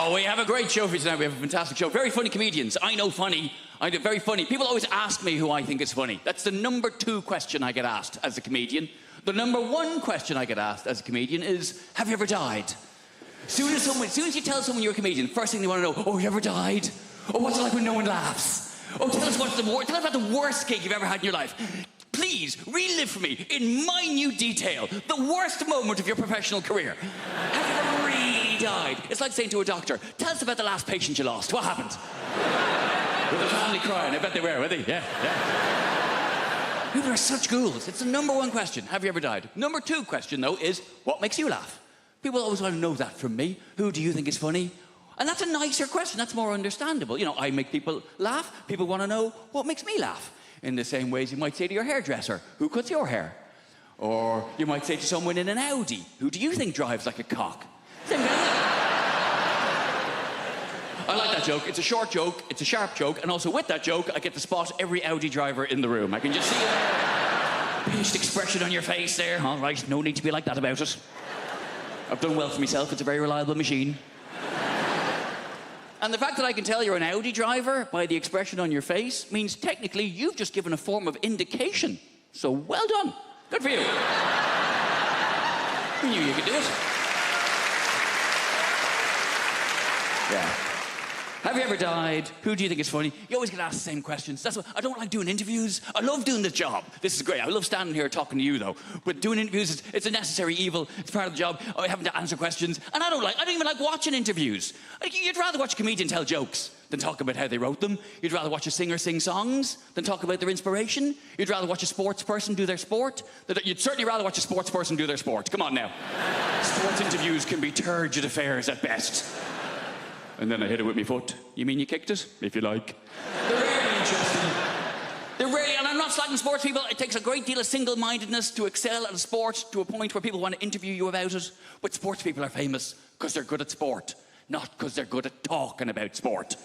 Oh, we have a great show for you tonight. We have a fantastic show. Very funny comedians. I know funny. Very funny. People always ask me who I think is funny. That's the number 2 question I get asked as a comedian. The number 1 question I get asked as a comedian is, have you ever died? As soon as you tell someone you're a comedian, first thing they want to know, oh, you ever died? Oh, what's it like when no one laughs? Oh, tell us about the worst gig you've ever had in your life. Please, relive for me, in minute detail, the worst moment of your professional career. Have you ever really died? It's like saying to a doctor, tell us about the last patient you lost. What happened? With the family crying. I bet they were they? Yeah. People are such ghouls. It's the number 1 question. Have you ever died? Number 2 question, though, is what makes you laugh? People always want to know that from me. Who do you think is funny? And that's a nicer question. That's more understandable. You know, I make people laugh. People want to know what makes me laugh. In the same ways you might say to your hairdresser, who cuts your hair? Or you might say to someone in an Audi, who do you think drives like a cock? I like that joke. It's a short joke, it's a sharp joke, and also with that joke, I get to spot every Audi driver in the room. I can just see a pinched expression on your face there. All right, no need to be like that about it. I've done well for myself. It's a very reliable machine. And the fact that I can tell you're an Audi driver by the expression on your face means technically you've just given a form of indication. So well done. Good for you. Who knew you could do it? Yeah. Have you ever died? Who do you think is funny? You always get asked the same questions. That's why I don't like doing interviews. I love doing this job. This is great. I love standing here talking to you, though. But doing interviews, it's a necessary evil. It's part of the job. I having to answer questions. And I don't even like watching interviews. You'd rather watch a comedian tell jokes than talk about how they wrote them. You'd rather watch a singer sing songs than talk about their inspiration. You'd rather watch a sports person do their sport. You'd certainly rather watch a sports person do their sport. Come on now. Sports interviews can be turgid affairs at best. And then I hit it with my foot. You mean you kicked it? If you like. They're really interesting. They're really, and I'm not slagging sports people. It takes a great deal of single-mindedness to excel at a sport to a point where people want to interview you about it. But sports people are famous because they're good at sport, not because they're good at talking about sport.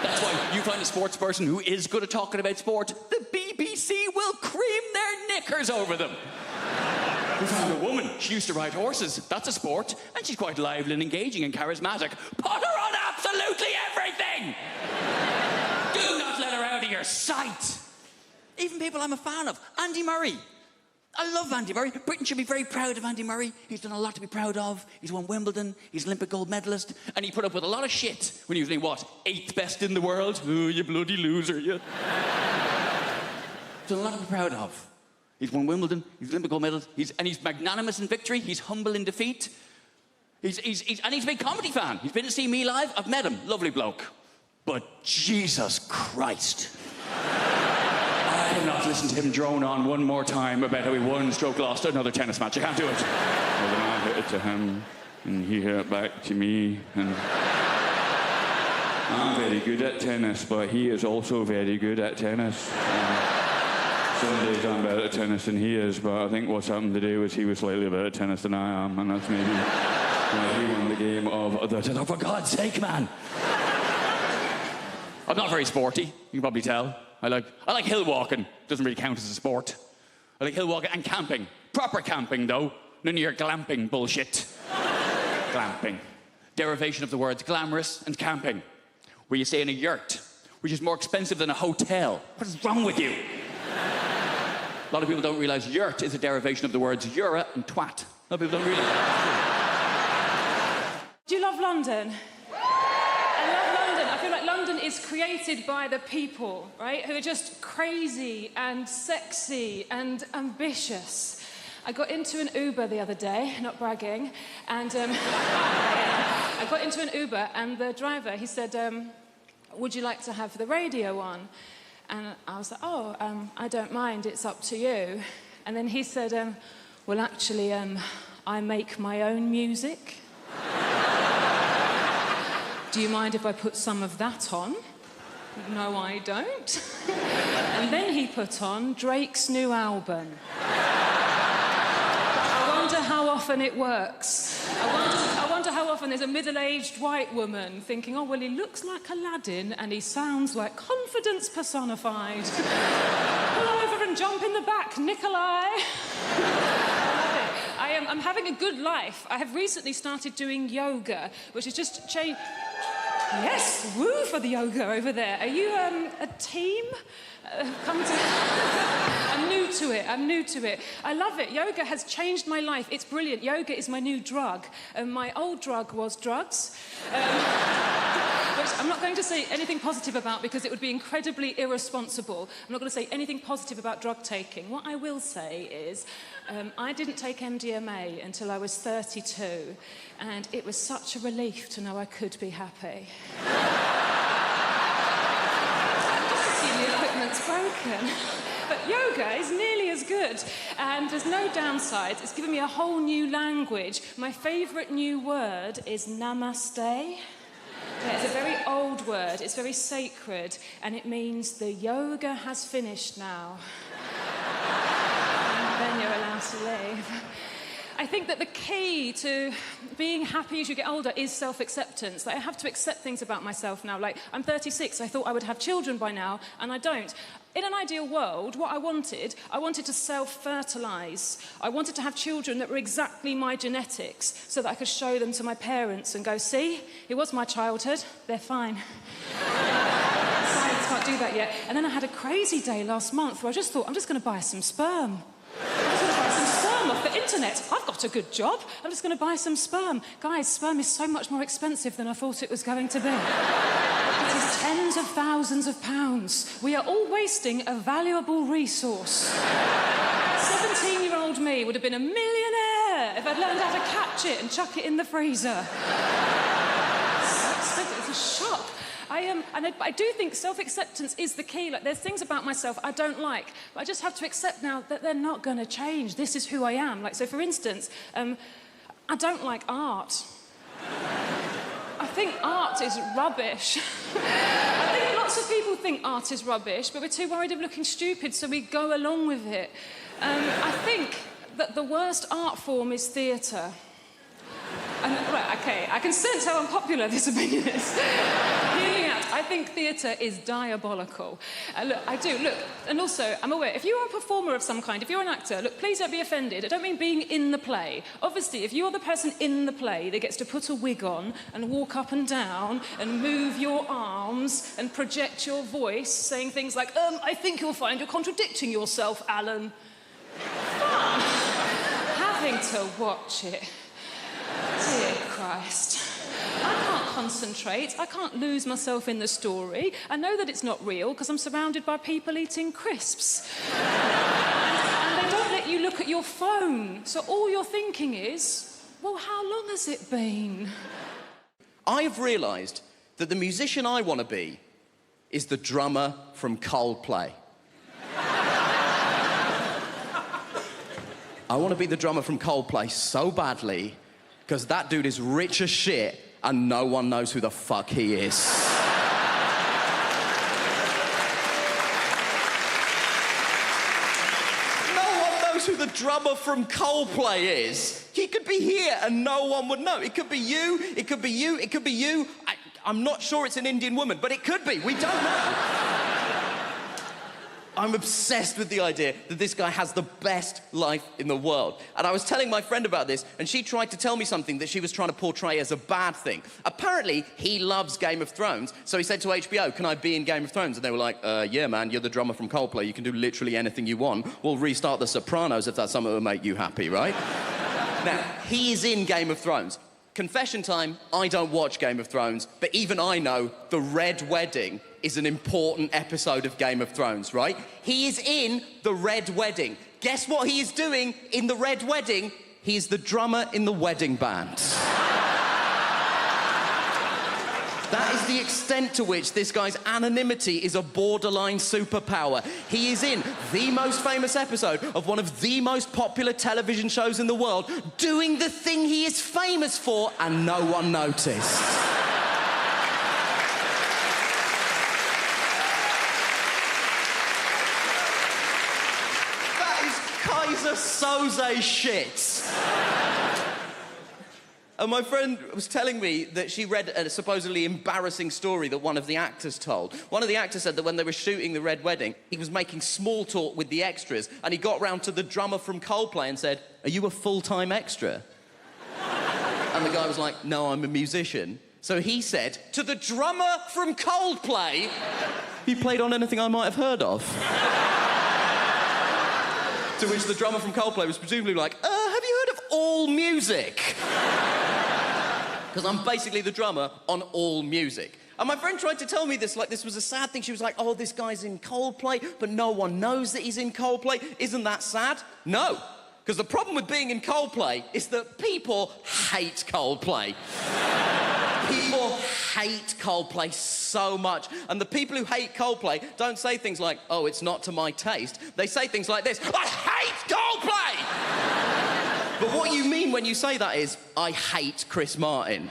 That's why you find a sports person who is good at talking about sport, the BBC will cream their knickers over them. We found a woman. She used to ride horses. That's a sport. And she's quite lively and engaging and charismatic. Put her on absolutely everything! Do not let her out of your sight. Even people I'm a fan of. Andy Murray. I love Andy Murray. Britain should be very proud of Andy Murray. He's done a lot to be proud of. He's won Wimbledon. He's Olympic gold medalist. And he put up with a lot of shit when he was, what, 8th best in the world? Oh, you bloody loser, you. He's done a lot to be proud of. He's won Wimbledon, he's Olympic gold medalist, he's magnanimous in victory, he's humble in defeat. And he's a big comedy fan. He's been to see me live, I've met him, lovely bloke. But Jesus Christ. I cannot listen to him drone on one more time about how he won, stroke lost another tennis match. I can't do it. Well, then I hit it to him, and he hit it back to me, and I'm very good at tennis, but he is also very good at tennis. Some days I'm better at tennis than he is, but I think what's happened today was he was slightly better at tennis than I am, and that's maybe why he won the game of the tennis. Oh, for God's sake, man! I'm not very sporty, you can probably tell. I like hill walking. Doesn't really count as a sport. I like hill walking and camping. Proper camping, though. None of your glamping bullshit. Glamping. Derivation of the words glamorous and camping, where you stay in a yurt, which is more expensive than a hotel. What is wrong with you? A lot of people don't realise yurt is a derivation of the words eura and twat. A lot of people don't realise that. Do you love London? I love London. I feel like London is created by the people, right? Who are just crazy and sexy and ambitious. I got into an Uber the other day, not bragging, and I got into an Uber and the driver, he said, would you like to have the radio on? And I was like, I don't mind, it's up to you. And then he said, well, actually, I make my own music. Do you mind if I put some of that on? No, I don't. And then he put on Drake's new album. I wonder how often it works. I wonder how often there's a middle-aged white woman thinking, oh, well, he looks like Aladdin and he sounds like confidence personified. Pull over and jump in the back, Nikolai. I'm having a good life. I have recently started doing yoga, which is just change. Yes, woo for the yoga over there. Are you a team? I'm new to it. I love it. Yoga has changed my life. It's brilliant. Yoga is my new drug. My old drug was drugs. Which I'm not going to say anything positive about because it would be incredibly irresponsible. I'm not going to say anything positive about drug taking. What I will say is I didn't take MDMA until I was 32, and it was such a relief to know I could be happy. The equipment's broken. But yoga is nearly as good, and there's no downsides. It's given me a whole new language. My favourite new word is namaste. Yeah, it's a very old word, it's very sacred, and it means the yoga has finished now. And then you're allowed to leave. I think that the key to being happy as you get older is self-acceptance. Like, I have to accept things about myself now. Like, I'm 36, I thought I would have children by now, and I don't. In an ideal world, what I wanted to self-fertilise. I wanted to have children that were exactly my genetics so that I could show them to my parents and go, see, it was my childhood, they're fine. Science can't do that yet. And then I had a crazy day last month where I just thought, I'm just going to buy some sperm. I'm just going to buy some sperm off the internet. I've got a good job. I'm just going to buy some sperm. Guys, sperm is so much more expensive than I thought it was going to be. It is tens of thousands of pounds. We are all wasting a valuable resource. 17-year-old me would have been a millionaire if I'd learned how to catch it and chuck it in the freezer. It's a shock. I do think self-acceptance is the key. Like, there's things about myself I don't like, but I just have to accept now that they're not going to change. This is who I am. Like, so for instance, I don't like art. I think art is rubbish. I think lots of people think art is rubbish, but we're too worried of looking stupid, so we go along with it. I think that the worst art form is theatre. Right, OK, I can sense how unpopular this opinion is. Hear me out. I think theatre is diabolical. Look, I do, look, and also, I'm aware, if you are a performer of some kind, if you're an actor, look, please don't be offended. I don't mean being in the play. Obviously, if you're the person in the play that gets to put a wig on and walk up and down and move your arms and project your voice, saying things like, I think you'll find you're contradicting yourself, Alan. Fun. Having to watch it. Dear Christ. I can't concentrate. I can't lose myself in the story. I know that it's not real because I'm surrounded by people eating crisps. And they don't let you look at your phone. So all you're thinking is, well, how long has it been? I've realised that the musician I want to be is the drummer from Coldplay. I want to be the drummer from Coldplay so badly because that dude is rich as shit and no one knows who the fuck he is. No one knows who the drummer from Coldplay is. He could be here and no one would know. It could be you, it could be you, it could be you. I'm not sure it's an Indian woman, but it could be. We don't know. I'm obsessed with the idea that this guy has the best life in the world. And I was telling my friend about this, and she tried to tell me something that she was trying to portray as a bad thing. Apparently, he loves Game of Thrones, so he said to HBO, can I be in Game of Thrones? And they were like, yeah, man, you're the drummer from Coldplay. You can do literally anything you want. We'll restart The Sopranos if that's something that will make you happy, right? Now, he is in Game of Thrones. Confession time, I don't watch Game of Thrones, but even I know the Red Wedding is an important episode of Game of Thrones, right? He is in the Red Wedding. Guess what he is doing in the Red Wedding? He is the drummer in the wedding band. That is the extent to which this guy's anonymity is a borderline superpower. He is in the most famous episode of one of the most popular television shows in the world, doing the thing he is famous for, and no one noticed. Kaiser Soze shit. And my friend was telling me that she read a supposedly embarrassing story that one of the actors told. One of the actors said that when they were shooting the Red Wedding, he was making small talk with the extras, and he got round to the drummer from Coldplay and said, are you a full-time extra? And the guy was like, no, I'm a musician. So he said, to the drummer from Coldplay, he played on anything I might have heard of. To which the drummer from Coldplay was presumably like, have you heard of All Music? Because I'm basically the drummer on All Music. And my friend tried to tell me this, like this was a sad thing. She was like, oh, this guy's in Coldplay, but no one knows that he's in Coldplay. Isn't that sad? No. Because the problem with being in Coldplay is that people hate Coldplay. People hate Coldplay so much. And the people who hate Coldplay don't say things like, oh, it's not to my taste. They say things like this, I hate Coldplay! But what you mean when you say that is, I hate Chris Martin.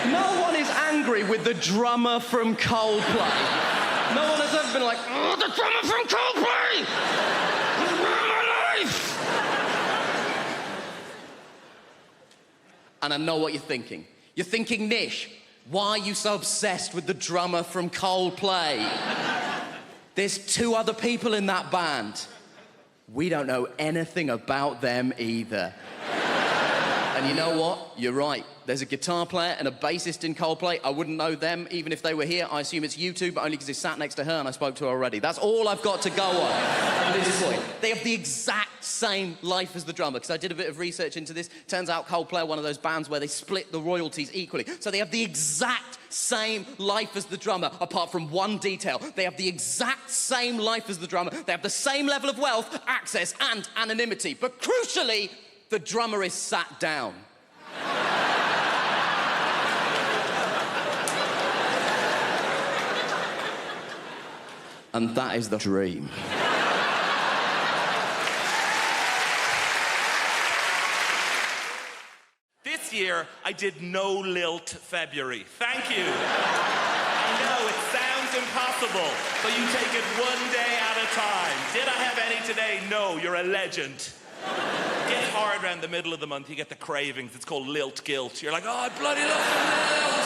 No one is angry with the drummer from Coldplay. No one has ever been like, oh, the drummer from Coldplay! He ruined my life! And I know what you're thinking. You're thinking, Nish, why are you so obsessed with the drummer from Coldplay? There's 2 other people in that band. We don't know anything about them either. And you know what? You're right. There's a guitar player and a bassist in Coldplay. I wouldn't know them even if they were here. I assume it's you two, but only because he sat next to her and I spoke to her already. That's all I've got to go on at this point. They have the exact same life as the drummer, because I did a bit of research into this. Turns out Coldplay are one of those bands where they split the royalties equally. So they have the exact same life as the drummer, apart from one detail. They have the exact same life as the drummer. They have the same level of wealth, access, and anonymity. But crucially, the drummer is sat down. And that is the dream. This year, I did no lilt February. Thank you. I know, it sounds impossible, but you take it one day at a time. Did I have any today? No, you're a legend. It gets hard around the middle of the month, you get the cravings. It's called lilt guilt. You're like, oh, I bloody love the lilt.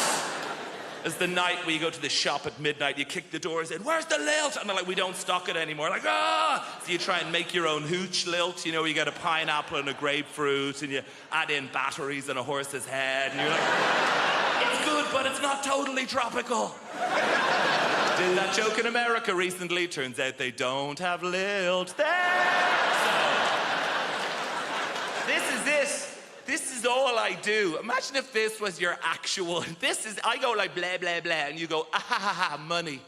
It's the night where you go to the shop at midnight, you kick the doors in, where's the lilt? And they're like, we don't stock it anymore. Like, ah! So you try and make your own hooch lilt, you know, you get a pineapple and a grapefruit, and you add in batteries and a horse's head, and you're like, it's good, but it's not totally tropical. Did that joke in America recently. Turns out they don't have lilt there. So, this is it. This is all I do. Imagine if this was your actual... I go like blah, blah, blah, and you go, ah, ha, ha, ha, money.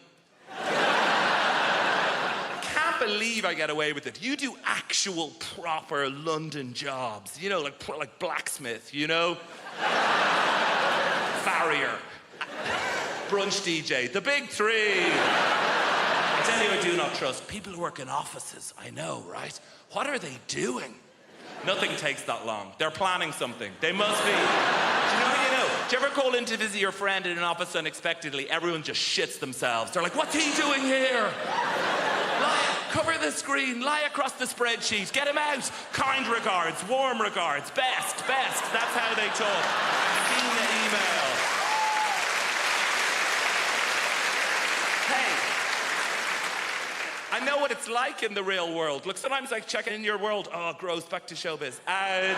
I can't believe I get away with it. You do actual, proper London jobs. You know, like blacksmith, you know? Farrier. Brunch DJ. The big 3. I tell you, I do not trust people who work in offices. I know, right? What are they doing? Nothing takes that long. They're planning something. They must be. Do you know? Do you ever call in to visit your friend in an office unexpectedly? Everyone just shits themselves. They're like, what's he doing here? Cover the screen, lie across the spreadsheet, get him out. Kind regards, warm regards, best. That's how they talk. I've seen the email. Hey. I know what it's like in the real world. Look, sometimes I check in your world. Oh, gross, back to showbiz. And...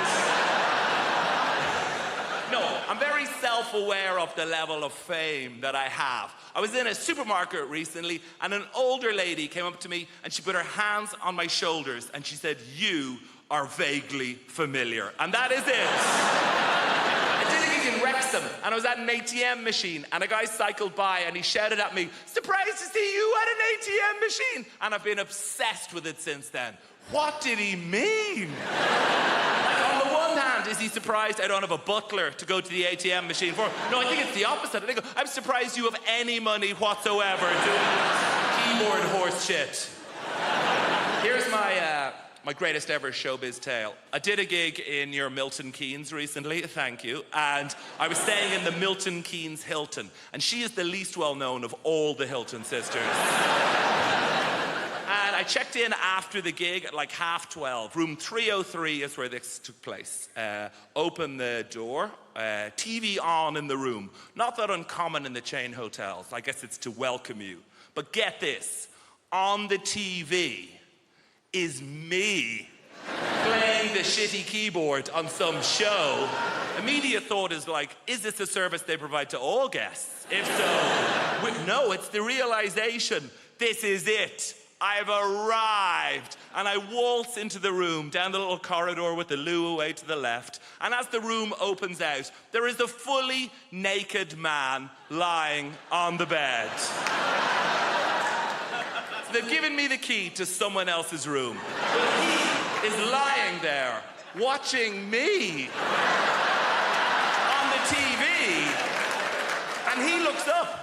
no, I'm very self-aware of the level of fame that I have. I was in a supermarket recently, and an older lady came up to me, and she put her hands on my shoulders, and she said, you are vaguely familiar. And that is it. I did a gig in Wrexham, and I was at an ATM machine, and a guy cycled by, and he shouted at me, surprised to see you at an ATM machine. And I've been obsessed with it since then. What did he mean? Like, on the one hand, is he surprised I don't have a butler to go to the ATM machine for? No, I think it's the opposite. I think I'm surprised you have any money whatsoever doing keyboard horse shit. Here's my greatest ever showbiz tale. I did a gig in your Milton Keynes recently, thank you, and I was staying in the Milton Keynes Hilton, and she is the least well-known of all the Hilton sisters. And I checked in after the gig at like 12:30. Room 303 is where this took place. Opened the door, TV on in the room. Not that uncommon in the chain hotels. I guess it's to welcome you. But get this, on the TV is me. playing the shitty keyboard on some show, immediate thought is like, is this a service they provide to all guests? If so, no, it's the realization, this is it. I've arrived. And I waltz into the room, down the little corridor with the loo away to the left. And as the room opens out, there is a fully naked man lying on the bed. So they've given me the key to someone else's room. But he is lying there, watching me on the TV. And he looks up.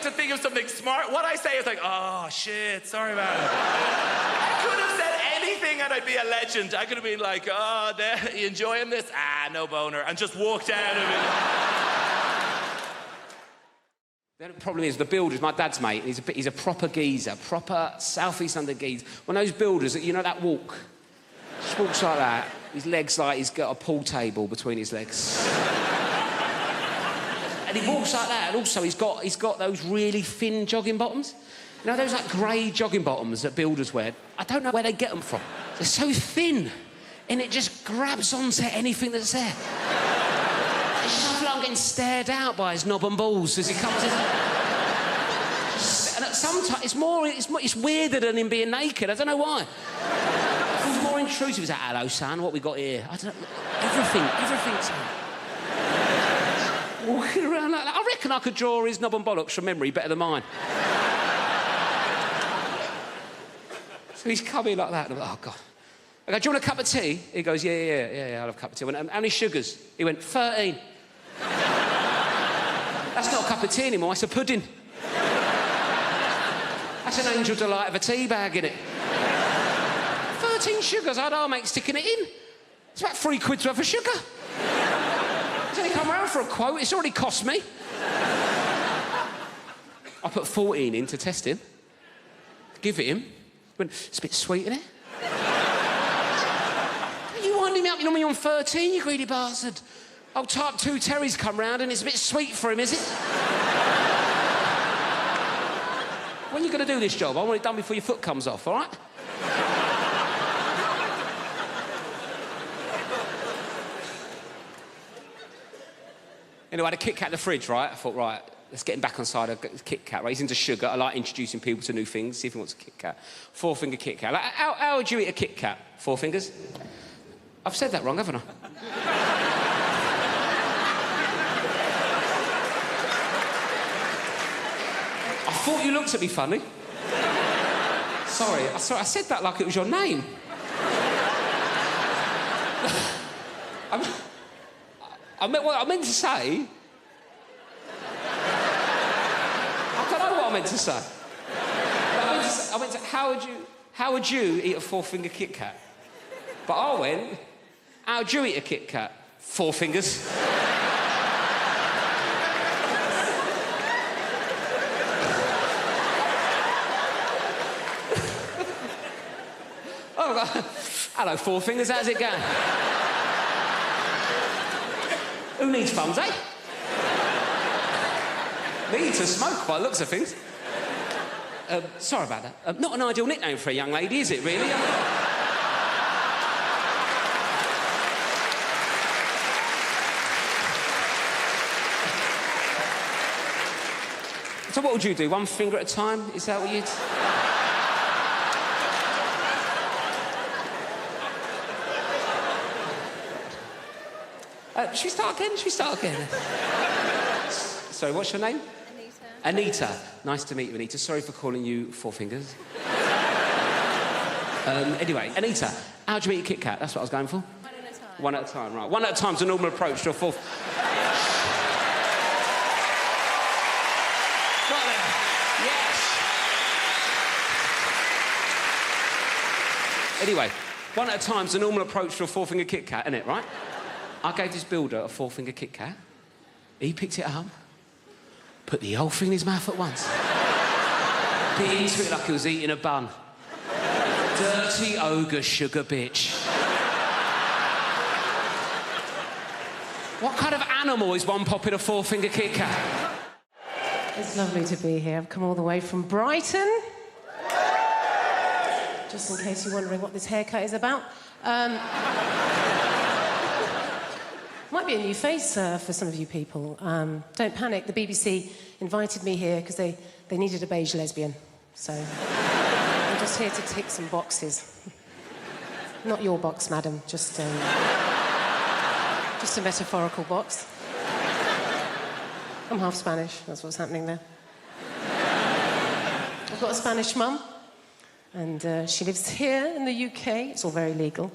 To think of something smart. What I say is like, oh shit, sorry about it. I could have said anything and I'd be a legend. I could have been like, oh, you enjoying this? Ah, no boner. And just walked out of it. The problem is the builders, my dad's mate, he's a proper geezer, proper South East London geezer. One of those builders, you know that walk? Just walks like that. His legs like he's got a pool table between his legs. And he walks like that, and also he's got those really thin jogging bottoms. You know, those like grey jogging bottoms that builders wear? I don't know where they get them from. They're so thin, and it just grabs onto anything that's there. I feel like I'm getting stared out by his knob and balls as he comes in. And at some time, it's weirder than him being naked. I don't know why. It feels more intrusive. He's like, hello, son, what we got here? I don't know. Everything's... Walking around like that. I reckon I could draw his knob and bollocks from memory better than mine. So he's coming like that, and I'm like, oh, God. I go, do you want a cup of tea? He goes, yeah, I'll have a cup of tea. I went, how many sugars? He went, 13. That's not a cup of tea anymore, it's a pudding. That's an angel delight of a tea bag, innit? 13 sugars, how'd our mate sticking it in? It's about £3 worth of sugar. He's only come round for a quote, it's already cost me. I put 14 in to test him. Give it him. He went, it's a bit sweet, isn't it? You winding me up, you know me on 13, you greedy bastard. Old type 2 Terry's come round and it's a bit sweet for him, is it? When are you going to do this job? I want it done before your foot comes off, all right? Anyway, I had a Kit Kat in the fridge, right? I thought, right, let's get him back on side of Kit Kat, right? He's into sugar. I like introducing people to new things, see if he wants a Kit Kat. 4-finger Kit Kat. Like, how would you eat a Kit Kat? 4 fingers? I've said that wrong, haven't I? I thought you looked at me funny. Sorry, I said that like it was your name. I meant to say... I don't know what I meant to say. I meant to how would you eat a 4-finger Kit Kat? But I went, how would you eat a Kit Kat? 4 fingers. Oh, hello, 4 fingers, how's it going? Who needs funds, eh? Me to smoke by the looks of things. Sorry about that. Not an ideal nickname for a young lady, is it, really? So what would you do? 1 finger at a time? Is that what you'd... Should we start again? Sorry, what's your name? Anita. Nice to meet you, Anita. Sorry for calling you 4 fingers. Anyway, Anita, how'd you eat a Kit Kat? That's what I was going for. 1 at a time. 1 at a time, right. 1 at a time's a normal approach to a 4th. Got there. Yes. Anyway, 1 at a time's a normal approach to a 4-finger Kit Kat, isn't it, right? I gave this builder a 4-finger Kit Kat. He picked it up, put the whole thing in his mouth at once. Bit into it like he was eating a bun. Dirty ogre sugar bitch. What kind of animal is one popping a 4-finger Kit Kat? It's lovely to be here. I've come all the way from Brighton. just in case you're wondering what this haircut is about. Might be a new face for some of you people. Don't panic, the BBC invited me here because they needed a beige lesbian. So I'm just here to tick some boxes. Not your box, madam, just a metaphorical box. I'm half Spanish, that's what's happening there. I've got a Spanish mum, and she lives here in the UK. It's all very legal.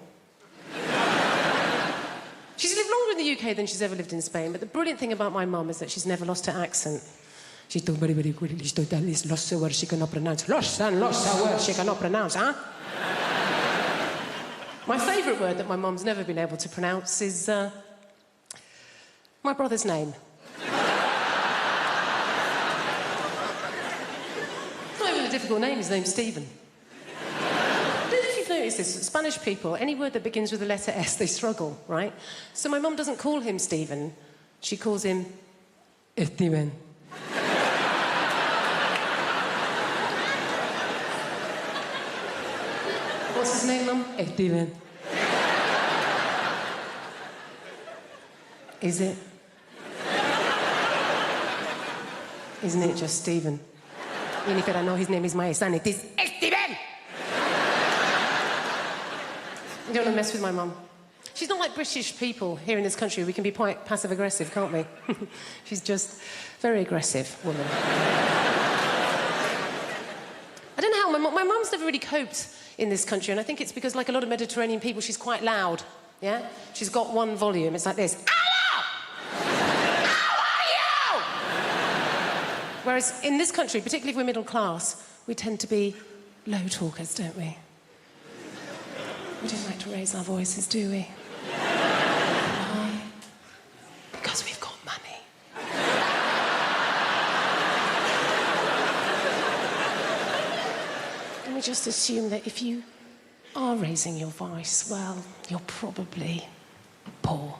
She's lived longer in the UK than she's ever lived in Spain, but the brilliant thing about my mum is that she's never lost her accent. She talks very, very quickly. She lost the words she cannot pronounce. Lost the words she cannot pronounce, huh? My favourite word that my mum's never been able to pronounce is my brother's name. It's not even a difficult name, his name's Stephen. I don't know if you've noticed this, Spanish people, any word that begins with the letter S, they struggle, right? So my mum doesn't call him Stephen, she calls him Steven. What's his name, Mum? Steven. Is it? Isn't it just Stephen? Even if I know his name is my son, it is Steven! You don't want to mess with my mum. She's not like British people here in this country. We can be quite passive-aggressive, can't we? She's just very aggressive woman. I don't know how my mum's never really coped in this country, and I think it's because, like a lot of Mediterranean people, she's quite loud, yeah? She's got one volume, it's like this. Hello! How are you? Whereas in this country, particularly if we're middle class, we tend to be low talkers, don't we? We don't like to raise our voices, do we? Why? Because we've got money. We just assume that if you are raising your voice, well, you're probably poor.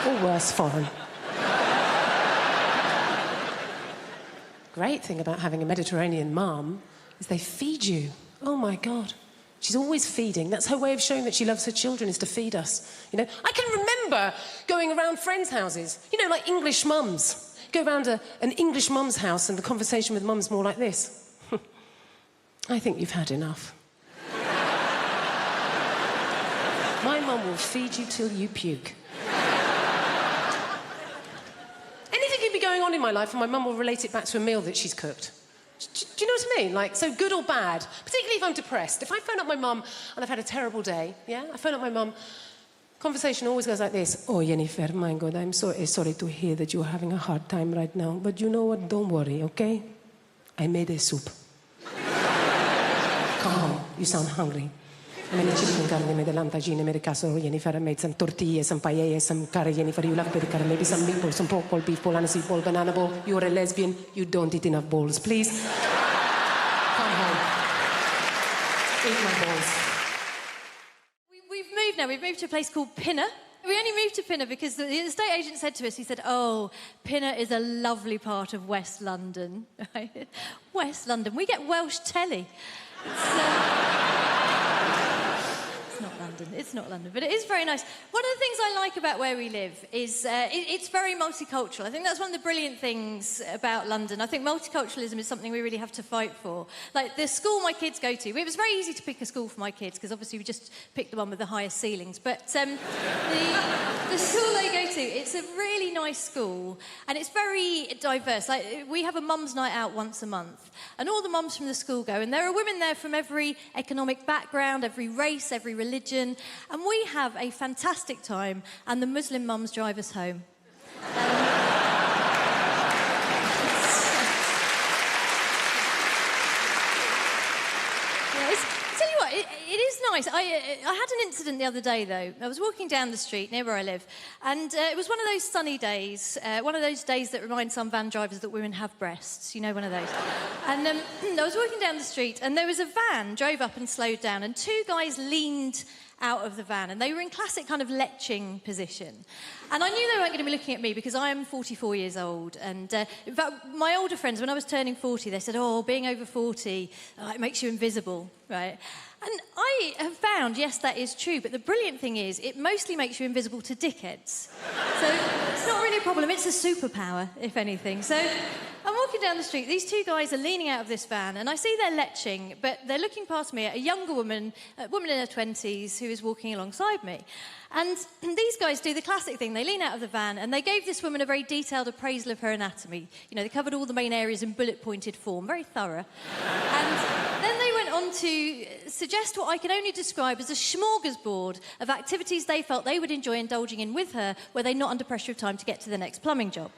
Or worse, foreign. Great thing about having a Mediterranean mum is they feed you. Oh, my God. She's always feeding. That's her way of showing that she loves her children, is to feed us. You know, I can remember going around friends' houses, you know, like English mums. Go around an English mum's house and the conversation with mum's more like this. I think you've had enough. My mum will feed you till you puke. Anything can be going on in my life and my mum will relate it back to a meal that she's cooked. Do you know what I mean? Like, so good or bad, particularly if I'm depressed. If I phone up my mum and I've had a terrible day, yeah? I phone up my mum, conversation always goes like this. Oh, Jennifer, my God, I'm so sorry to hear that you're having a hard time right now. But you know what? Don't worry, okay? I made a soup. Come home, you sound hungry. I made a chicken curry, I made a lamb tagine, I made a casserole, Jennifer, I made some tortillas, some paella, some curry, Jennifer, you love the curry, maybe some meatballs, some pork ball, beef ball, aniseed ball, banana ball. You're a lesbian, you don't eat enough balls, please. Come home. Eat my balls. We've moved now, we've moved to a place called Pinner. We only moved to Pinner because the estate agent said to us, he said, oh, Pinner is a lovely part of West London. West London, we get Welsh telly. It's not London, but it is very nice. One of the things I like about where we live is it's very multicultural. I think that's one of the brilliant things about London. I think multiculturalism is something we really have to fight for. Like the school my kids go to, it was very easy to pick a school for my kids because obviously we just picked the one with the highest ceilings. But the school they go to, it's a really nice school and it's very diverse. Like we have a mum's night out once a month and all the mums from the school go and there are women there from every economic background, every race, every religion. And we have a fantastic time, and the Muslim mums drive us home. Tell you what, it is nice. I had an incident the other day, though. I was walking down the street near where I live, and it was one of those sunny days, one of those days that remind some van drivers that women have breasts. You know, one of those. And I was walking down the street, and there was a van drove up and slowed down, and two guys leaned out of the van, and they were in classic kind of leching position. And I knew they weren't going to be looking at me because I am 44 years old. And in fact, my older friends, when I was turning 40, they said, oh, being over 40, it makes you invisible, right? And I have found, yes, that is true, but the brilliant thing is it mostly makes you invisible to dickheads. So it's not really a problem, it's a superpower, if anything. So I'm walking down the street, these two guys are leaning out of this van, and I see they're leching, but they're looking past me at a younger woman, a woman in her 20s, who is walking alongside me. And these guys do the classic thing. They lean out of the van and they gave this woman a very detailed appraisal of her anatomy. You know, they covered all the main areas in bullet-pointed form, very thorough. And then they went on to suggest what I can only describe as a smorgasbord of activities they felt they would enjoy indulging in with her, were they not under pressure of time to get to the next plumbing job.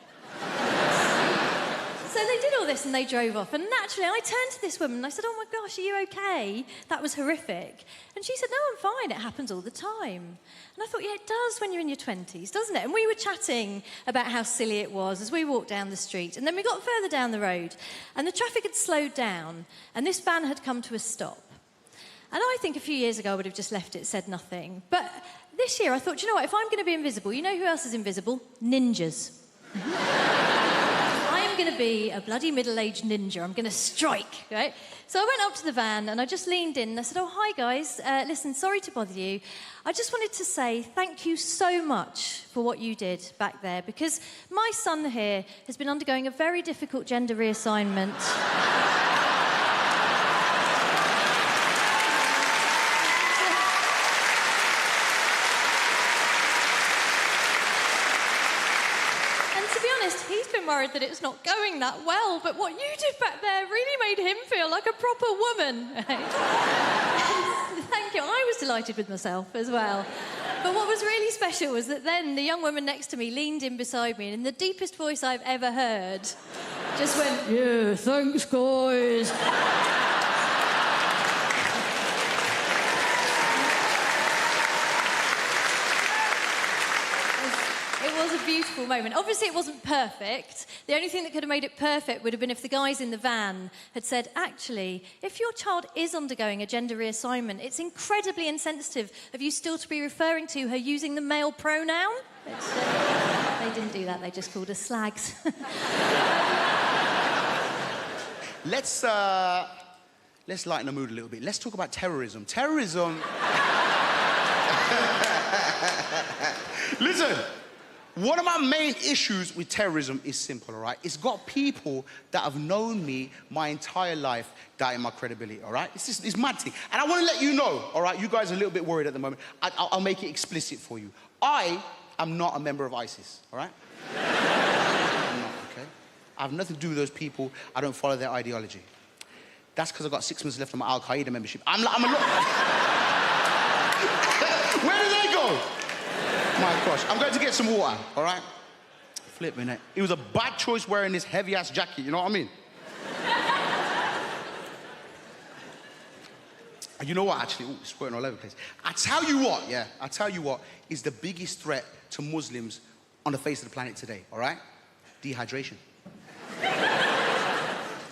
So they did all this and they drove off. And naturally, I turned to this woman and I said, oh my gosh, are you okay? That was horrific. And she said, no, I'm fine. It happens all the time. And I thought, yeah, it does when you're in your 20s, doesn't it? And we were chatting about how silly it was as we walked down the street. And then we got further down the road and the traffic had slowed down and this van had come to a stop. And I think a few years ago I would have just left it, said nothing. But this year I thought, you know what, if I'm going to be invisible, you know who else is invisible? Ninjas. I'm going to be a bloody middle-aged ninja. I'm going to strike, right? So I went up to the van and I just leaned in and I said, oh, hi, guys. Listen, sorry to bother you. I just wanted to say thank you so much for what you did back there, because my son here has been undergoing a very difficult gender reassignment. He's been worried that it's not going that well, but what you did back there really made him feel like a proper woman. Right? Thank you. I was delighted with myself as well. But what was really special was that then the young woman next to me leaned in beside me and in the deepest voice I've ever heard, just went, yeah, thanks, guys. It was a beautiful moment. Obviously, it wasn't perfect. The only thing that could have made it perfect would have been if the guys in the van had said, actually, if your child is undergoing a gender reassignment, it's incredibly insensitive of you still to be referring to her using the male pronoun. They didn't do that. They just called us slags. Let's lighten the mood a little bit. Let's talk about terrorism. Terrorism... Listen. One of my main issues with terrorism is simple, all right? It's got people that have known me my entire life doubting my credibility, all right? It's mad thing. And I want to let you know, all right? You guys are a little bit worried at the moment. I'll make it explicit for you. I am not a member of ISIS, all right? I'm not, okay? I have nothing to do with those people. I don't follow their ideology. That's because I've got 6 months left on my Al-Qaeda membership. I'm a lot... Where do they go? My gosh, I'm going to get some water, all right? Flipping it. It was a bad choice wearing this heavy-ass jacket, you know what I mean? And you know what, actually? Ooh, it's squirting all over the place. I tell you what is the biggest threat to Muslims on the face of the planet today, all right? Dehydration.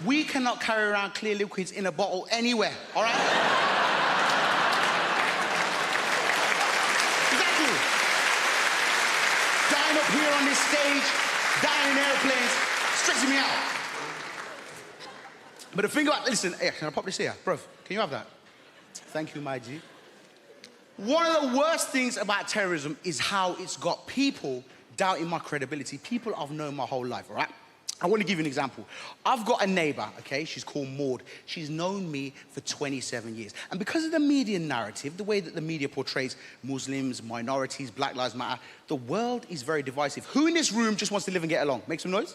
We cannot carry around clear liquids in a bottle anywhere, all right? Dying up here on this stage, dying in airplanes, stressing me out. But the thing about, listen, hey, can I pop this here? Bro, can you have that? Thank you, my G. One of the worst things about terrorism is how it's got people doubting my credibility. People I've known my whole life, all right? I want to give you an example. I've got a neighbor, okay? She's called Maud. She's known me for 27 years. And because of the media narrative, the way that the media portrays Muslims, minorities, Black Lives Matter, the world is very divisive. Who in this room just wants to live and get along? Make some noise.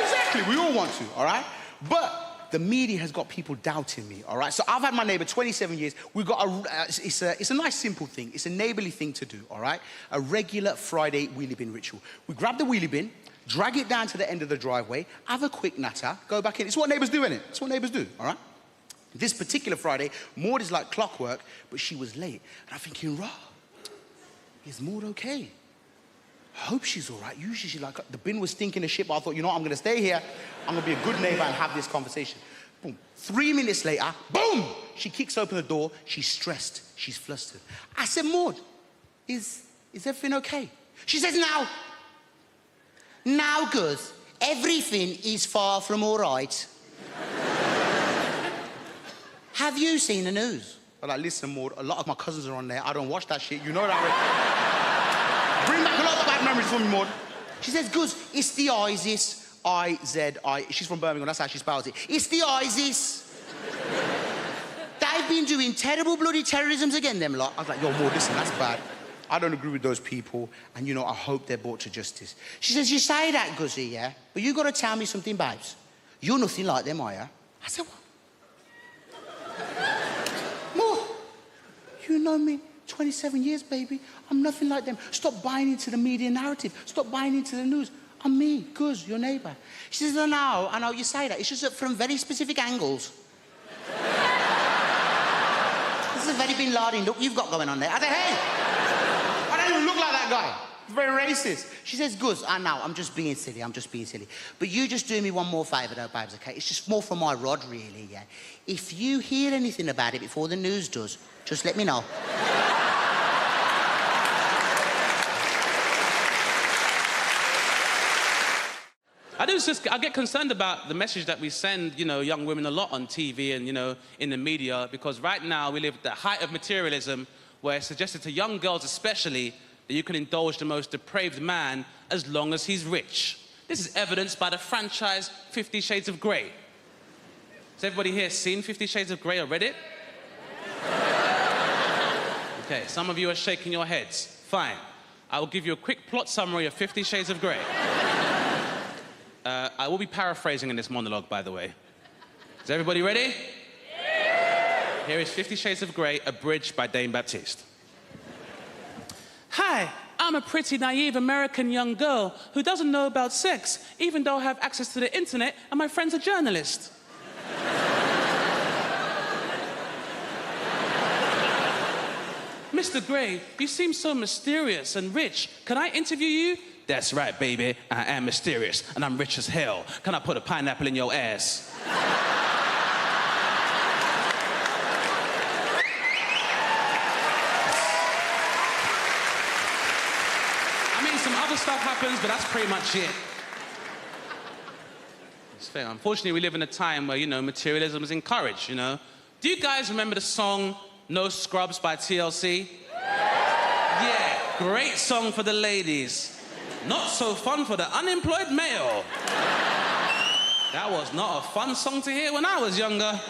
Exactly, we all want to, all right? But the media has got people doubting me, all right? So I've had my neighbor 27 years. We've got it's a nice, simple thing. It's a neighborly thing to do, all right? A regular Friday wheelie bin ritual. We grab the wheelie bin, drag it down to the end of the driveway, have a quick natter, go back in. It's what neighbors do, innit? It's what neighbors do, all right? This particular Friday, Maud is like clockwork, but she was late. And I'm thinking, rah, is Maud okay? I hope she's all right. Usually she's like, the bin was stinking of shit, but I thought, you know what, I'm going to stay here. I'm going to be a good neighbor and have this conversation. Boom. 3 minutes later, boom! She kicks open the door. She's stressed. She's flustered. I said, Maud, is everything okay? She says, now, Gus, everything is far from all right. Have you seen the news? I'm like, listen, Maud, a lot of my cousins are on there. I don't watch that shit. You know that. Bring back a lot of bad memories for me, Maud. She says, Gus, it's the ISIS. I-Z-I. She's from Birmingham, that's how she spells it. It's the ISIS. They've been doing terrible bloody terrorisms again, them lot. I was like, yo, Maud, listen, that's bad. I don't agree with those people, and, you know, I hope they're brought to justice. She says, you say that, Guzzy, yeah? But you got to tell me something, babes. You're nothing like them, are you? I said, what? Maud, you know me 27 years, baby. I'm nothing like them. Stop buying into the media narrative. Stop buying into the news. I'm me, Guz, your neighbour. She says, I know you say that. It's just that from very specific angles. This is a very Bin Laden look you've got going on there. I said, hey, I don't even look like that guy. It's very racist. She says, Guz, I know, I'm just being silly. But you just do me one more favour though, babes, okay? It's just more for my rod, really, yeah? If you hear anything about it before the news does, just let me know. I get concerned about the message that we send, you know, young women a lot on TV and, you know, in the media, because right now we live at the height of materialism, where it's suggested to young girls especially that you can indulge the most depraved man as long as he's rich. This is evidenced by the franchise 50 Shades of Grey. Has everybody here seen 50 Shades of Grey or read it? Okay, some of you are shaking your heads. Fine. I will give you a quick plot summary of 50 Shades of Grey. I will be paraphrasing in this monologue, by the way. Is everybody ready? Yeah! Here is 50 Shades of Grey, abridged by Dame Baptiste. Hi, I'm a pretty naive American young girl who doesn't know about sex, even though I have access to the internet and my friend's a journalist. Mr. Grey, you seem so mysterious and rich. Can I interview you? That's right, baby. I am mysterious, and I'm rich as hell. Can I put a pineapple in your ass? I mean, some other stuff happens, but that's pretty much it. It's fair. Unfortunately, we live in a time where, you know, materialism is encouraged, you know? Do you guys remember the song No Scrubs by TLC? Yeah, great song for the ladies. Not so fun for the unemployed male. That was not a fun song to hear when I was younger.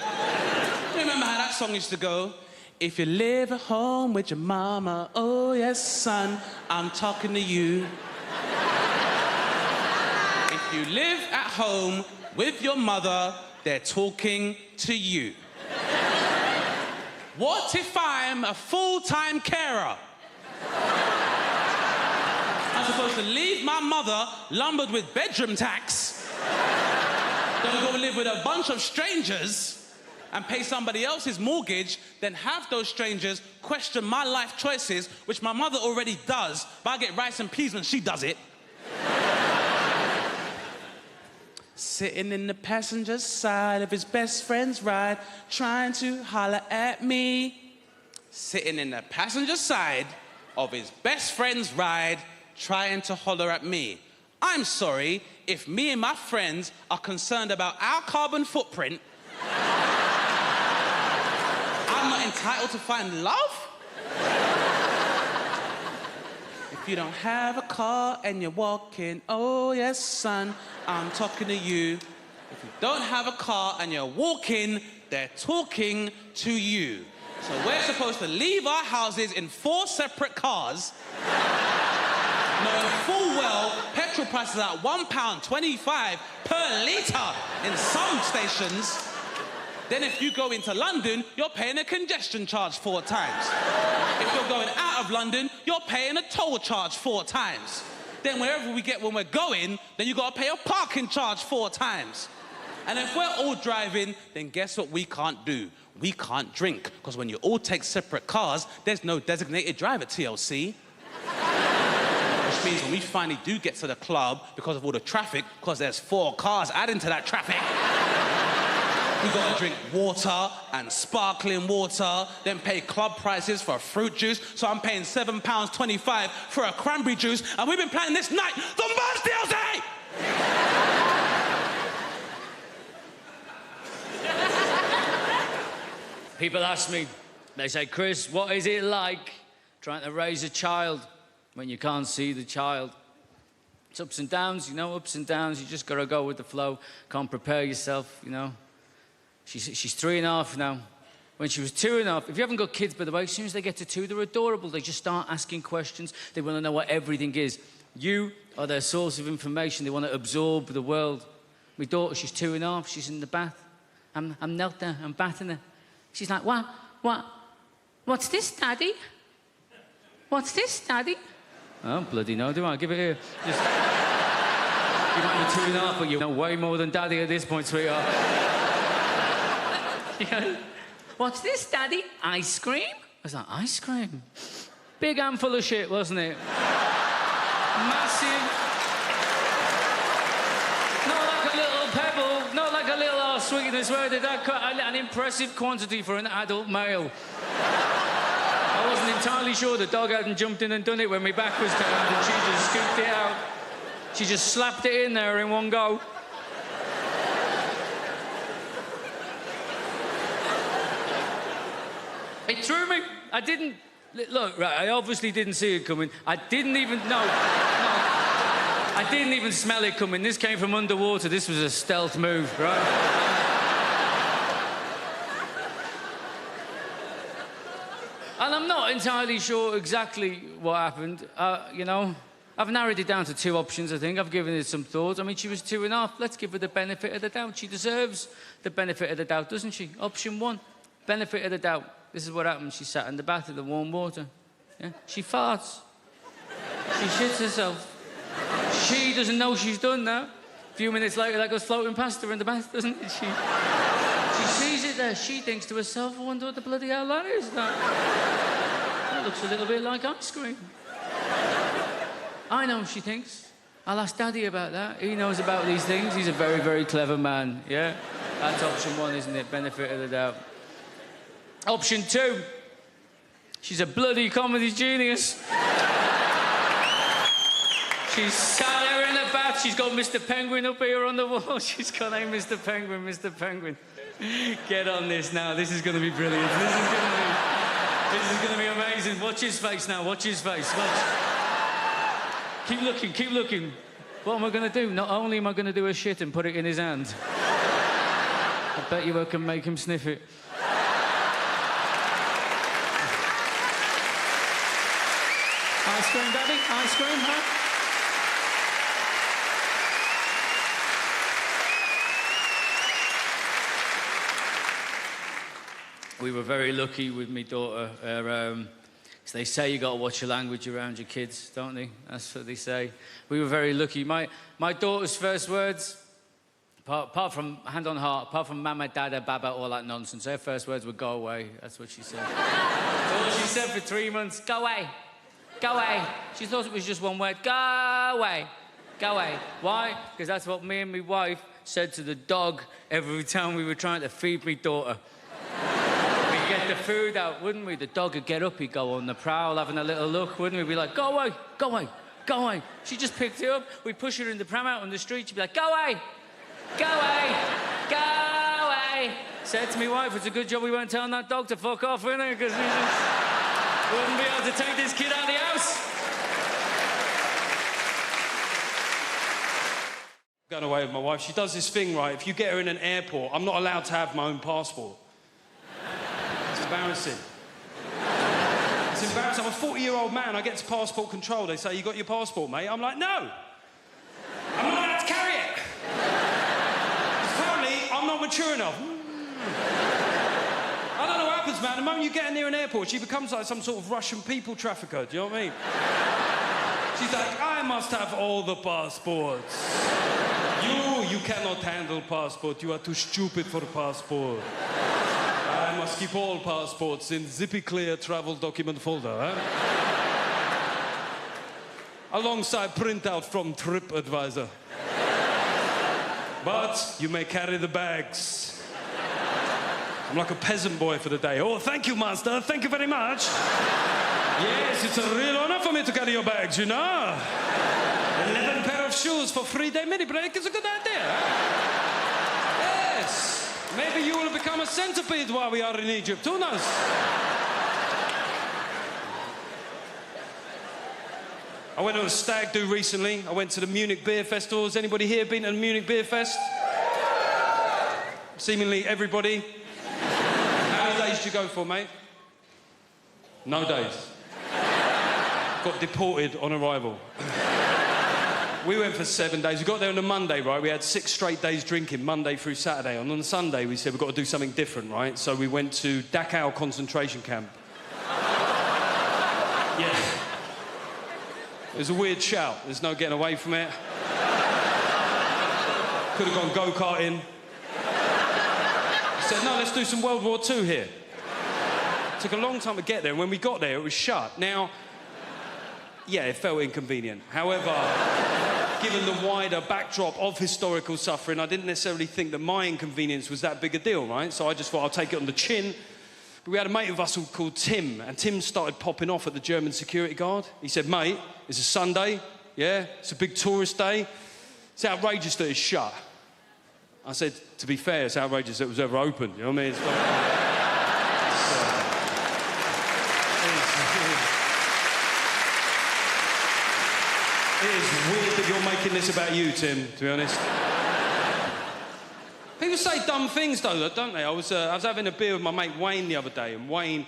Remember how that song used to go? If you live at home with your mama, oh yes, son, I'm talking to you. If you live at home with your mother, they're talking to you. What if I'm a full-time carer? I'm supposed to leave my mother lumbered with bedroom tax, then go live with a bunch of strangers and pay somebody else's mortgage, then have those strangers question my life choices, which my mother already does, but I get rice and peas when she does it. Sitting in the passenger side of his best friend's ride, trying to holler at me. Sitting in the passenger side of his best friend's ride, trying to holler at me. I'm sorry, if me and my friends are concerned about our carbon footprint, I'm not entitled to find love? If you don't have a car and you're walking, oh yes, son, I'm talking to you. If you don't have a car and you're walking, they're talking to you. So we're supposed to leave our houses in 4 separate cars, knowing full well petrol prices are at £1.25 per litre in some stations. Then if you go into London, you're paying a congestion charge 4 times. If you're going out of London, you're paying a toll charge 4 times. Then wherever we get when we're going, then you gotta pay a parking charge 4 times. And if we're all driving, then guess what we can't do? We can't drink, because when you all take separate cars, there's no designated driver, TLC. Which means when we finally do get to the club, because of all the traffic, because there's 4 cars adding to that traffic, We gotta drink water and sparkling water, then pay club prices for fruit juice. So I'm paying £7.25 for a cranberry juice, and we've been planning this night the most DLC! People ask me, they say, Chris, what is it like trying to raise a child when you can't see the child? It's ups and downs, you know, ups and downs. You just gotta go with the flow. Can't prepare yourself, you know. She's 3.5 now. When she was 2.5, if you haven't got kids, by the way, as soon as they get to 2, they're adorable. They just start asking questions. They want to know what everything is. You are their source of information. They want to absorb the world. My daughter, she's 2.5. She's in the bath. I'm knelt there. I'm bathing her. She's like, what's this, Daddy? What's this, Daddy? Oh, bloody no, do I? Give it here. Just... You might be 2.5, but you know way more than Daddy at this point, sweetheart. Yeah. What's this, Daddy? Ice cream? I was like, ice cream? Big handful of shit, wasn't it? Massive. Not like a little pebble, not like a little arse sweetness. Where did that cut? An impressive quantity for an adult male. I wasn't entirely sure the dog hadn't jumped in and done it when my back was turned, and she just scooped it out. She just slapped it in there in one go. It threw me. I didn't... Look, right, I obviously didn't see it coming. I didn't even... No. I didn't even smell it coming. This came from underwater. This was a stealth move, right? And I'm not entirely sure exactly what happened, you know. I've narrowed it down to 2 options, I think. I've given it some thought. I mean, she was 2.5. Let's give her the benefit of the doubt. She deserves the benefit of the doubt, doesn't she? Option 1, benefit of the doubt. This is what happened. She sat in the bath in the warm water. Yeah? She farts. She shits herself. She doesn't know she's done that. A few minutes later, that goes floating past her in the bath, doesn't it? She sees it there. She thinks to herself, I wonder what the bloody hell that is. That looks a little bit like ice cream. I know, she thinks. I'll ask Daddy about that. He knows about these things. He's a very, very clever man, yeah? That's option 1, isn't it? Benefit of the doubt. Option 2. She's a bloody comedy genius. She's sat there in the bath. She's got Mr. Penguin up here on the wall. She's got, hey, Mr. Penguin, Mr. Penguin. Get on this now. This is going to be brilliant. This is going to be amazing. Watch his face now. Watch his face. Watch. Keep looking. Keep looking. What am I going to do? Not only am I going to do a shit and put it in his hand, I bet you I can make him sniff it. Ice cream, Daddy? Ice cream, huh? We were very lucky with my daughter. So they say you got to watch your language around your kids, don't they? That's what they say. We were very lucky. My daughter's first words, apart from, hand on heart, apart from mama, dada, baba, all that nonsense, her first words were go away. That's what she said. That's all she said for 3 months. Go away. Go away. She thought it was just one word. Go away. Go away. Why? Because that's what me and my wife said to the dog every time we were trying to feed my daughter. We'd get the food out, wouldn't we? The dog would get up, he'd go on the prowl, having a little look, wouldn't we? We'd be like, go away, go away, go away. She just picked it up. We'd push her in the pram out on the street. She'd be like, go away, go away, go away. Said to my wife, it's a good job we weren't telling that dog to fuck off, isn't it? Because we just wouldn't be able to take this kid out of the house. Going away with my wife, she does this thing, right? If you get her in an airport, I'm not allowed to have my own passport. It's embarrassing. It's embarrassing. I'm a 40-year-old man. I get to passport control. They say, you got your passport, mate? I'm like, no. I'm not allowed to carry it. Apparently, I'm not mature enough. I don't know what happens, man. The moment you get her near an airport, she becomes like some sort of Russian people trafficker. Do you know what I mean? She's like, I must have all the passports. You cannot handle passport. You are too stupid for passport. I must keep all passports in zippy clear travel document folder, huh? Alongside printout from TripAdvisor. But you may carry the bags. I'm like a peasant boy for the day. Oh, thank you, master. Thank you very much. Yes, it's a real honor for me to carry your bags, you know. 11 pair of shoes for 3-day mini break is a good idea. Yes. Maybe you will become a centipede while we are in Egypt. Who knows? I went on a stag do recently. I went to the Munich Beer Festival. Has anybody here been to the Munich Beer Fest? Seemingly everybody. How many days did you go for, mate? No days. Got deported on arrival. We went for 7 days. We got there on a Monday, right? We had 6 straight days drinking, Monday through Saturday. And on the Sunday, we said, we've got to do something different, right? So we went to Dachau concentration camp. Yeah. It was a weird shout. There's no getting away from it. Could have gone go-karting. I said, no, let's do some World War II here. It took a long time to get there, and when we got there, it was shut. Now, yeah, it felt inconvenient. However, given the wider backdrop of historical suffering, I didn't necessarily think that my inconvenience was that big a deal, right? So I just thought I'll take it on the chin. But we had a mate of us called Tim, and Tim started popping off at the German security guard. He said, mate, it's a Sunday, yeah? It's a big tourist day. It's outrageous that it's shut. I said, to be fair, it's outrageous that it was ever open, you know what I mean? It is weird that you're making this about you, Tim, to be honest. People say dumb things, though, don't they? I was having a beer with my mate Wayne the other day, and Wayne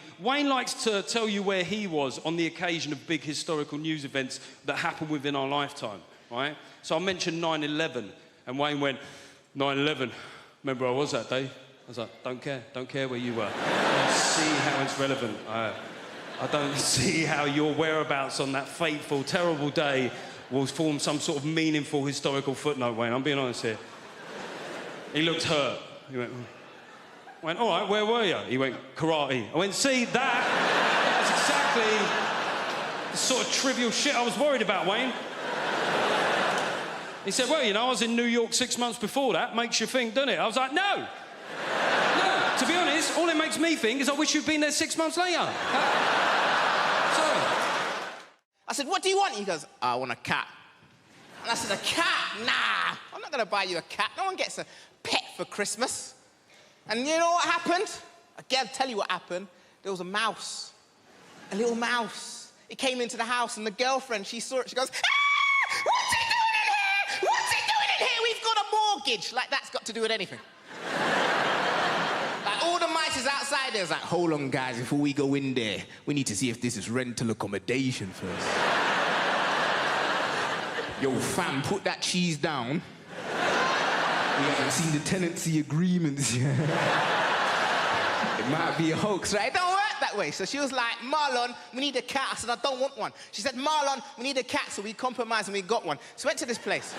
likes to tell you where he was on the occasion of big historical news events that happened within our lifetime, right? So I mentioned 9/11, and Wayne went, 9/11, remember where I was that day? I was like, don't care where you were. I don't see how it's relevant. I don't see how your whereabouts on that fateful, terrible day will form some sort of meaningful historical footnote, Wayne. I'm being honest here. He looked hurt. He went, I went, all right, where were you? He went, karate. I went, see, that's exactly the sort of trivial shit I was worried about, Wayne. He said, well, you know, I was in New York 6 months before that. Makes you think, doesn't it? I was like, no. No. To be honest, all it makes me think is I wish you'd been there 6 months later. Sorry. I said, what do you want? He goes, I want a cat. And I said, a cat? Nah, I'm not going to buy you a cat. No one gets a pet for Christmas. And you know what happened? I'll tell you what happened. There was a mouse, a little mouse. It came into the house, and the girlfriend, she saw it. She goes, ah! What's he doing in here? What's he doing in here? We've got a mortgage. Like, that's got to do with anything. Like, all the mice is outside there. It's like, hold on, guys, before we go in there, we need to see if this is rental accommodation first. Yo, fam, put that cheese down. We haven't seen the tenancy agreements yet. It might be a hoax, right? It don't work that way. So she was like, Marlon, we need a cat. I said, I don't want one. She said, Marlon, we need a cat. So we compromised and we got one. So we went to this place.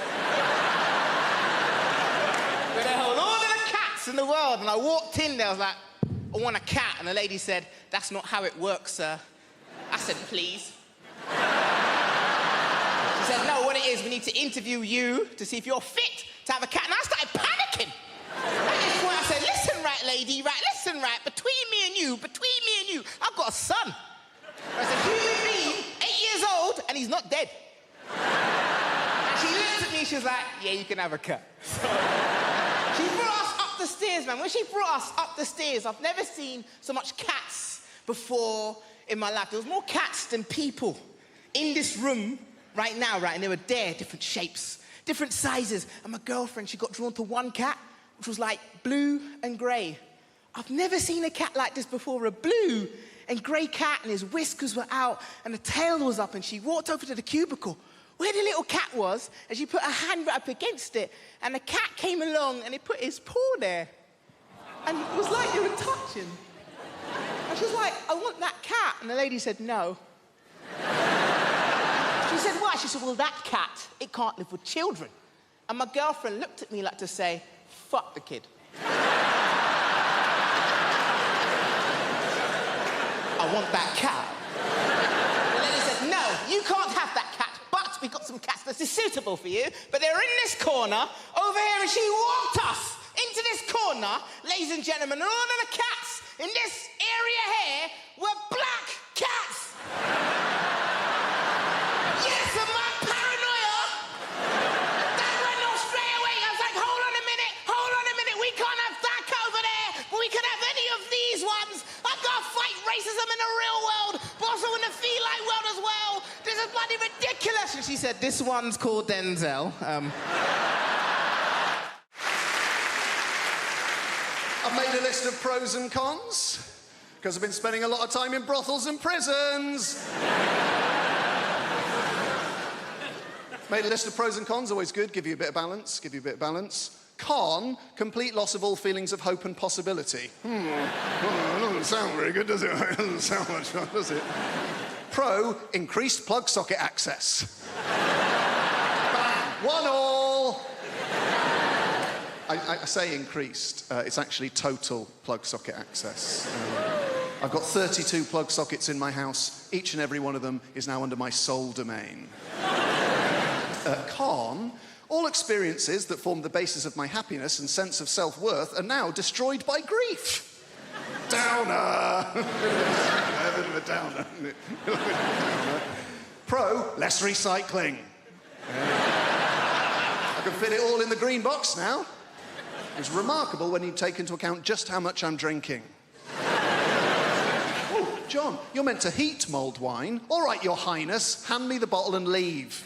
Where they hold all of the cats in the world. And I walked in there, I was like, I want a cat. And the lady said, that's not how it works, sir. I said, please. She said, no, what it is, we need to interview you to see if you're fit to have a cat. And I started panicking. At this point, I said, listen, right, lady, right, listen, right, between me and you, I've got a son. I said, human being, 8 years old, and he's not dead. And she looked at me, she was like, yeah, you can have a cat. So, she brought us up the stairs, man. When she brought us up the stairs, I've never seen so much cats before in my life. There was more cats than people in this room right now, right? And they were there, different shapes, different sizes. And my girlfriend, she got drawn to one cat, which was like blue and grey. I've never seen a cat like this before, a blue and grey cat, and his whiskers were out, and the tail was up, and she walked over to the cubicle where the little cat was, and she put her hand right up against it, and the cat came along, and he put his paw there. And it was like they were touching. And she was like, I want that cat. And the lady said, no. She said, why? She said, well, that cat, it can't live with children. And my girlfriend looked at me like to say, fuck the kid. I want that cat. The lady said, no, you can't have that cat, but we've got some cats that is suitable for you, but they're in this corner over here, and she walked us into this corner, ladies and gentlemen, and all of the cats in this area here were black cats. Yes, and my paranoia, that went off straight away. I was like, hold on a minute, we can't have that over there, but we could have any of these ones. I've got to fight racism in the real world, but also in the feline world as well. This is bloody ridiculous. And she said, this one's called Denzel. I've made a list of pros and cons, because I've been spending a lot of time in brothels and prisons. Made a list of pros and cons, always good, give you a bit of balance, Con, complete loss of all feelings of hope and possibility. Well, it doesn't sound very good, does it? It doesn't sound much fun, does it? Pro, increased plug socket access. 1-1. I say increased, it's actually total plug socket access. I've got 32 plug sockets in my house. Each and every one of them is now under my sole domain. Con, all experiences that formed the basis of my happiness and sense of self-worth are now destroyed by grief. Downer. A bit of a downer. Pro, less recycling. I can fit it all in the green box now. It's remarkable when you take into account just how much I'm drinking. Oh, John, you're meant to heat mulled wine. All right, Your Highness, hand me the bottle and leave.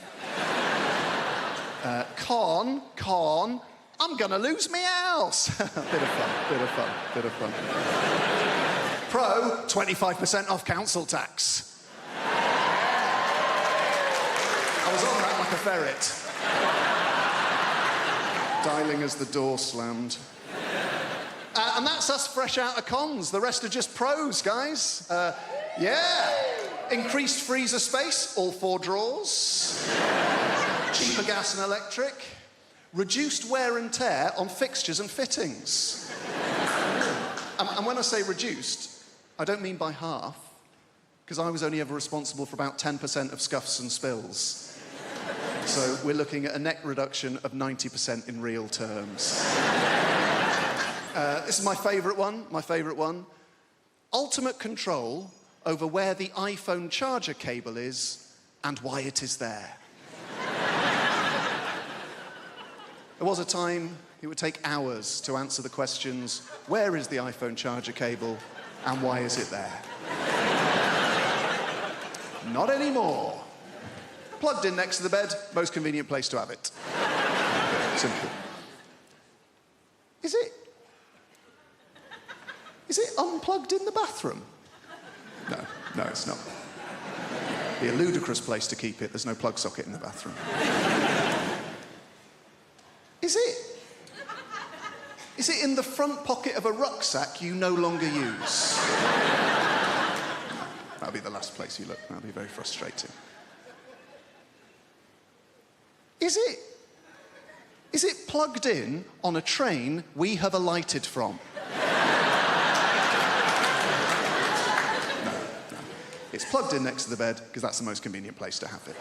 Con, I'm gonna lose me house. Bit of fun. Pro, 25% off council tax. I was on that like a ferret. Dialing as the door slammed. And that's us fresh out of cons. The rest are just pros, guys. Yeah. Increased freezer space, all 4 drawers. Cheaper gas and electric. Reduced wear and tear on fixtures and fittings. And when I say reduced, I don't mean by half, because I was only ever responsible for about 10% of scuffs and spills. So we're looking at a net reduction of 90% in real terms. This is my favourite one. Ultimate control over where the iPhone charger cable is and why it is there. There was a time it would take hours to answer the questions, where is the iPhone charger cable and why is it there? Not anymore. Plugged in next to the bed, most convenient place to have it. Simple. Is it unplugged in the bathroom? No, it's not. It'd be a ludicrous place to keep it. There's no plug socket in the bathroom. Is it in the front pocket of a rucksack you no longer use? That'll be the last place you look. That'll be very frustrating. Is it plugged in on a train we have alighted from? No. It's plugged in next to the bed because that's the most convenient place to have it.